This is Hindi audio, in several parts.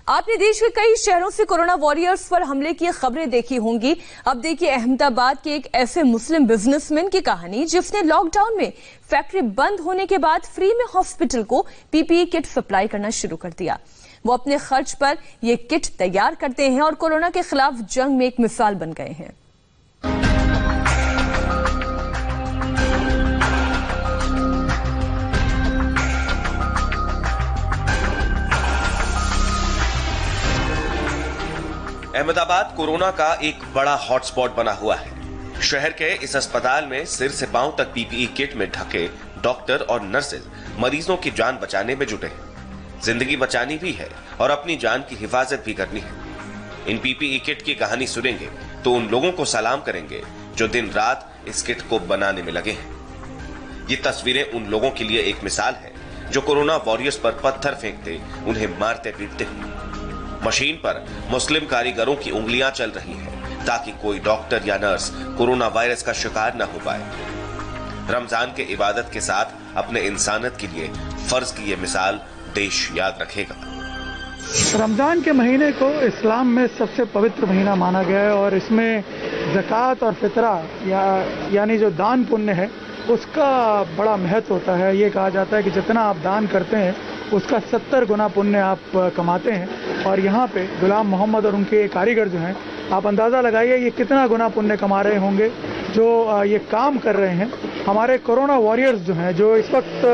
आपने देश के कई शहरों से कोरोना वॉरियर्स पर हमले की खबरें देखी होंगी। अब देखिए अहमदाबाद के एक ऐसे मुस्लिम बिजनेसमैन की कहानी जिसने लॉकडाउन में फैक्ट्री बंद होने के बाद फ्री में हॉस्पिटल को पीपीई किट सप्लाई करना शुरू कर दिया। वो अपने खर्च पर ये किट तैयार करते हैं और कोरोना के खिलाफ जंग में एक मिसाल बन गए हैं। अहमदाबाद कोरोना का एक बड़ा हॉटस्पॉट बना हुआ है। शहर के इस अस्पताल में सिर से पांव तक पीपीई किट में ढके डॉक्टर और नर्सेज मरीजों की जान बचाने में जुटे हैं। जिंदगी बचानी भी है और अपनी जान की हिफाजत भी करनी है। इन पीपीई किट की कहानी सुनेंगे तो उन लोगों को सलाम करेंगे जो दिन रात इस किट को बनाने में लगे हैं। ये तस्वीरें उन लोगों के लिए एक मिसाल है जो कोरोना वॉरियर्स पर पत्थर फेंकते, उन्हें मारते पीटते हैं। मशीन पर मुस्लिम कारीगरों की उंगलियां चल रही हैं ताकि कोई डॉक्टर या नर्स कोरोना वायरस का शिकार न हो पाए। रमजान के इबादत के साथ अपने इंसानियत के लिए फर्ज की ये मिसाल देश याद रखेगा। रमजान के महीने को इस्लाम में सबसे पवित्र महीना माना गया है और इसमें ज़कात और फितरा यानी जो दान पुण्य है उसका बड़ा महत्व होता है। ये कहा जाता है कि जितना आप दान करते हैं उसका 70 गुना पुण्य आप कमाते हैं। और यहाँ पे गुलाम मोहम्मद और उनके कारीगर जो हैं, आप अंदाज़ा लगाइए ये कितना गुना पुण्य कमा रहे होंगे जो ये काम कर रहे हैं। हमारे कोरोना वॉरियर्स जो हैं, जो इस वक्त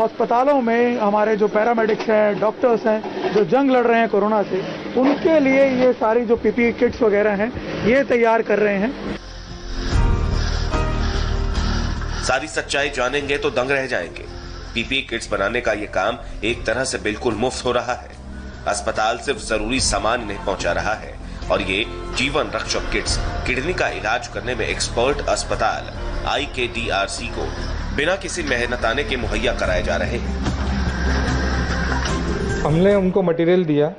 अस्पतालों में हमारे जो पैरामेडिक्स हैं, डॉक्टर्स हैं, जो जंग लड़ रहे हैं कोरोना से, उनके लिए ये सारी जो पीपीई किट्स वगैरह हैं ये तैयार कर रहे हैं। सारी सच्चाई जानेंगे तो दंग रह जाएंगे। पीपीई किट्स बनाने का ये काम एक तरह से बिल्कुल मुफ्त हो रहा है। अस्पताल सिर्फ जरूरी सामान इन्हें पहुंचा रहा है और ये जीवन रक्षक किट्स किडनी का इलाज करने में एक्सपर्ट अस्पताल IKDRC को बिना किसी मेहनताने के मुहैया कराए जा रहे हैं। हमने उनको मटेरियल दिया,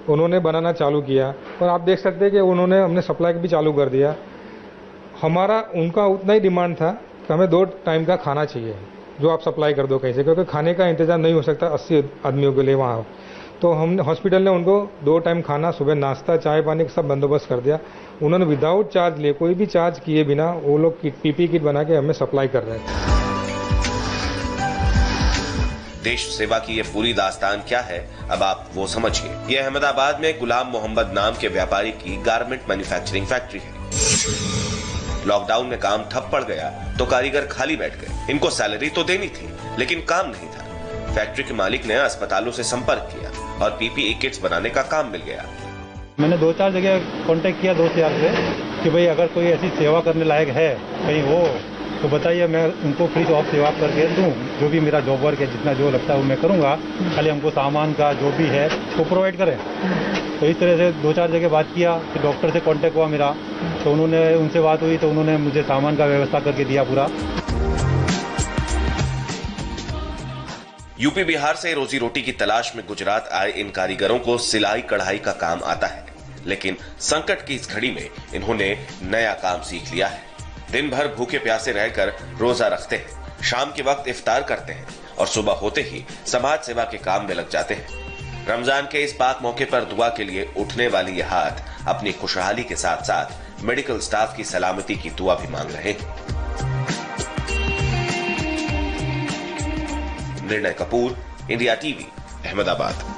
उन्होंने बनाना चालू किया और आप देख सकते हैं कि उन्होंने हमने सप्लाई भी चालू कर दिया। हमारा उनका उतना ही डिमांड था कि हमें 2 टाइम का खाना चाहिए जो आप सप्लाई कर दो कैसे, क्योंकि खाने का इंतजाम नहीं हो सकता 80 आदमियों के लिए वहाँ। तो हम हॉस्पिटल ने उनको 2 टाइम खाना, सुबह नाश्ता, चाय पानी का सब बंदोबस्त कर दिया। उन्होंने विदाउट चार्ज लिए, कोई भी चार्ज किए बिना वो लोग पीपीई किट बना के हमें सप्लाई कर रहे हैं। देश सेवा की ये पूरी दास्तान क्या है, अब आप वो समझिए। ये अहमदाबाद में गुलाम मोहम्मद नाम के व्यापारी की गारमेंट मैन्युफैक्चरिंग फैक्ट्री है। लॉकडाउन में काम ठप पड़ गया तो कारीगर खाली बैठ गए। इनको सैलरी तो देनी थी लेकिन काम नहीं था। फैक्ट्री के मालिक ने अस्पतालों से संपर्क किया और पीपीई किट्स बनाने का काम मिल गया। मैंने 2-4 जगह कांटेक्ट किया दोस्त यार से कि भाई अगर कोई ऐसी सेवा करने लायक है कहीं हो तो बताइए, मैं उनको फ्री ऑफ सेवा करके दूँ। जो भी मेरा जॉब वर्क है, जितना जो लगता है वो मैं करूँगा, खाली हमको सामान का जो भी है वो प्रोवाइड करें। तो इस तरह से 2-4 जगह बात किया, फिर डॉक्टर से कांटेक्ट हुआ मेरा, तो उनसे बात हुई तो उन्होंने मुझे सामान का व्यवस्था करके दिया पूरा। यूपी बिहार से रोजी रोटी की तलाश में गुजरात आए इन कारीगरों को सिलाई कढ़ाई का काम आता है, लेकिन संकट की इस घड़ी में इन्होंने नया काम सीख लिया है। दिन भर भूखे प्यासे रहकर रोजा रखते हैं, शाम के वक्त इफ्तार करते हैं और सुबह होते ही समाज सेवा के काम में लग जाते हैं। रमजान के इस पाक मौके पर दुआ के लिए उठने वाली ये हाथ अपनी खुशहाली के साथ साथ मेडिकल स्टाफ की सलामती की दुआ भी मांग रहे हैं। निर्णय कपूर, इंडिया टीवी, अहमदाबाद।